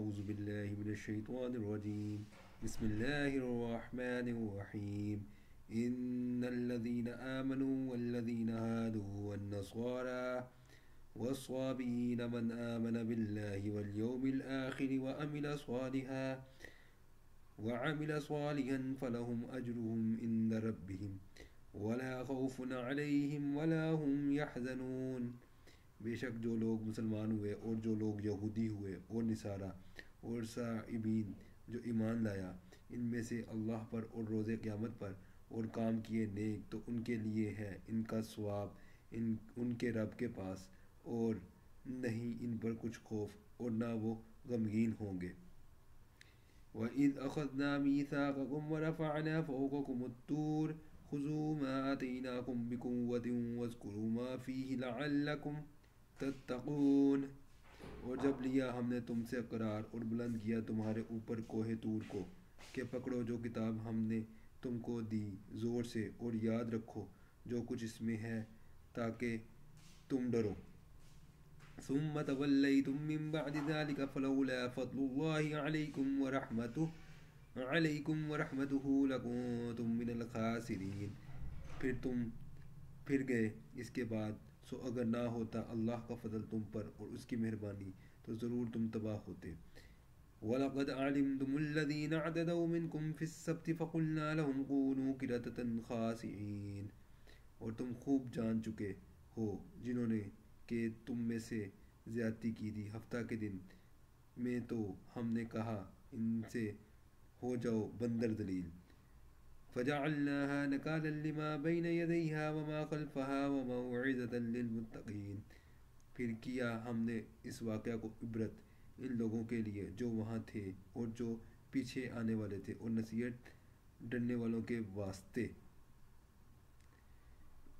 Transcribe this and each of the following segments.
أعوذ بالله من الشيطان الرجيم. بسم الله الرحمن الرحيم. إن الذين آمنوا والذين هادوا والنصارى والصابئين من آمن بالله واليوم الآخر وعمل صالحا فلهم أجرهم عند ربهم ولا خوف عليهم ولا هم يحزنون. بے شک جو لوگ مسلمان ہوئے اور جو لوگ یہودی ہوئے اور نصارہ اور صابئین جو ایمان لایا ان میں سے اللہ پر اور روز قیامت پر اور کام کیے نیک تو ان کے لیے ہے ان کا ثواب ان کے رب کے پاس، اور نہیں ان پر کچھ خوف اور نہ وہ غمگین ہوں گے۔ وَإِذْ أَخَذْنَا مِيثَاقَكُمْ وَرَفَعْنَا فَوْقَكُمُ الطُّورَ خُذُوا مَا آتَيْنَاكُمْ بِقُوَّةٍ وَاذْكُرُوا مَا فِيهِ لَعَلَّكُمْ تتقون۔ اور جب لیا ہم نے تم سے قرار اور بلند کیا تمہارے اوپر کوہ طور کو کہ پکڑو جو کتاب ہم نے تم کو دی زور سے اور یاد رکھو جو کچھ اس میں ہے تاکہ تم ڈرو۔ ثم تولیتم من بعد ذلك فلولا فضل الله علیکم ورحمتہ لکنتم من الخاسرین۔ پھر گئے اس کے بعد، سو اگر نہ ہوتا اللہ کا فضل تم پر اور اس کی مہربانی تو ضرور تم تباہ ہوتے۔ وَلَقَدْ عَلِمْتُمُ الَّذِينَ اعْتَدَوْا مِنْكُمْ فِي السَّبْتِ فَقُلْنَا لَهُمْ كُونُوا قِرَدَةً خَاسِئِينَ۔ اور تم خوب جان چکے ہو جنہوں نے کہ تم میں سے زیادتی کی تھی ہفتہ کے دن میں، تو ہم نے کہا ان سے ہو جاؤ بندر ذلیل۔ فَجَعَلْنَاهَا نَكَالًا لِمَا بَيْنَ يَدَيْهَا وَمَا خَلْفَهَا وَمَوْعِظَةً لِلْمُتَّقِينَ۔ پھر کیا ہم نے اس واقعہ کو عبرت ان لوگوں کے لیے جو وہاں تھے اور جو پیچھے آنے والے تھے، اور نصیحت ڈرنے والوں کے واسطے۔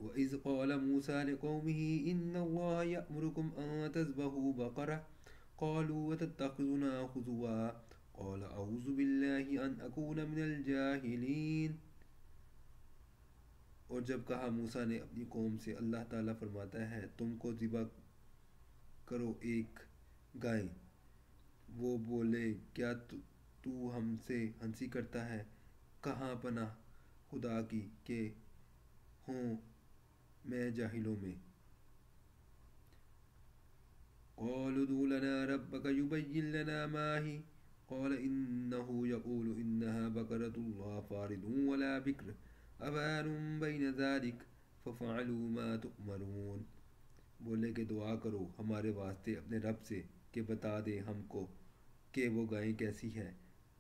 وَإِذْ قَالَ مُوسَىٰ لِقَوْمِهِ إِنَّ اللَّهَ يَأْمُرُكُمْ أَن تَذْبَحُوا بَقَرَةً قَالُوا وَتَتَّخِذُنَا هُزُوًا قَالَ أَعُوذُ بِاللَّهِ أَنْ أَكُونَ مِنَ الْجَاهِلِينَ۔ اور جب کہا موسیٰ نے اپنی قوم سے، اللہ تعالیٰ فرماتا ہے تم کو ذبح کرو ایک گائے۔ وہ بولے کیا تو ہم سے ہنسی کرتا ہے؟ کہاں پناہ خدا کی کہ ہوں میں جاہلوں میں۔ قالوا ادع لنا ربك يبين لنا ما هي قال إنه يقول إنها بقرة لا فارض ولا بكر أوان بين ذلك ففعلوا ما تؤمرون۔ بولے کہ دعا کرو ہمارے واسطے اپنے رب سے کہ بتا دے ہم کو کہ وہ گائیں کیسی ہے۔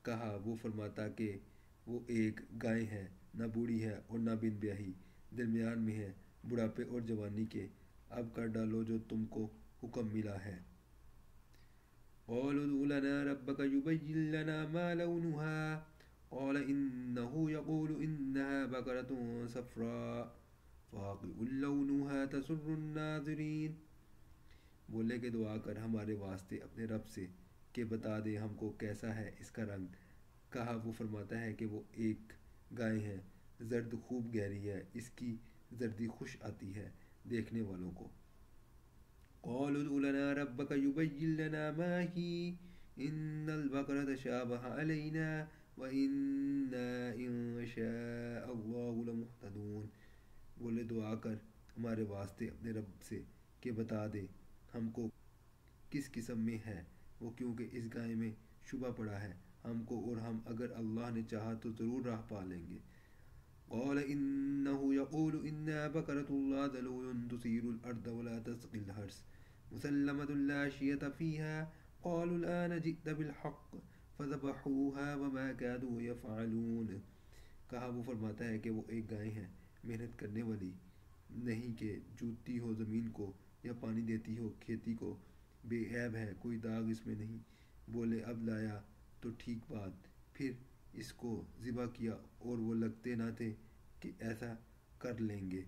کہا وہ فرماتا کہ وہ ایک گائے ہے، نہ بوڑھی ہے اور نہ بن بیاہی، درمیان میں ہے بڑھاپے اور جوانی کے، اب کر ڈالو جو تم کو حکم ملا ہے۔ قالوا ادع لنا ربك يبين لنا ما لونها قال إنه يقول إنها بقرة صفراء فاقع لونها تسر الناظرين۔ بولے کہ دعا کر ہمارے واسطے اپنے رب سے کہ بتا دے ہم کو کیسا ہے اس کا رنگ۔ کہا وہ فرماتا ہے کہ وہ ایک گائے ہے، زرد خوب گہری ہے، اس کی زردی خوش آتی ہے دیکھنے والوں کو۔ قالوا ادع لنا ربك يبين لنا ما هي إن البقرة تشابه علينا وإنا إن شاء الله لمهتدون۔ بولے دعا کر ہمارے واسطے اپنے رب سے کہ بتا دے ہم کو کس قسم میں ہے وہ، کیونکہ اس گائے میں شبہ پڑا ہے ہم کو، اور ہم اگر اللہ نے چاہا تو ضرور راہ پا لیں گے۔ قال إنه يقول إنها بقرة لا ذلول تثير الأرض ولا تسقي الحرث مسلمة لا شية فيها قالوا الآن جئت بالحق فذبحوها وما كادوا يفعلون۔ کہا وہ فرماتا ہے کہ وہ ایک گائے ہے محنت کرنے والی، نہیں کہ جوتتی ہو زمین کو یا پانی دیتی ہو کھیتی کو، بے عیب ہے کوئی داغ اس میں نہیں۔ بولے اب لایا تو ٹھیک بات، پھر اس کو ذبح کیا اور وہ لگتے نہ تھے کہ ایسا کر لیں گے۔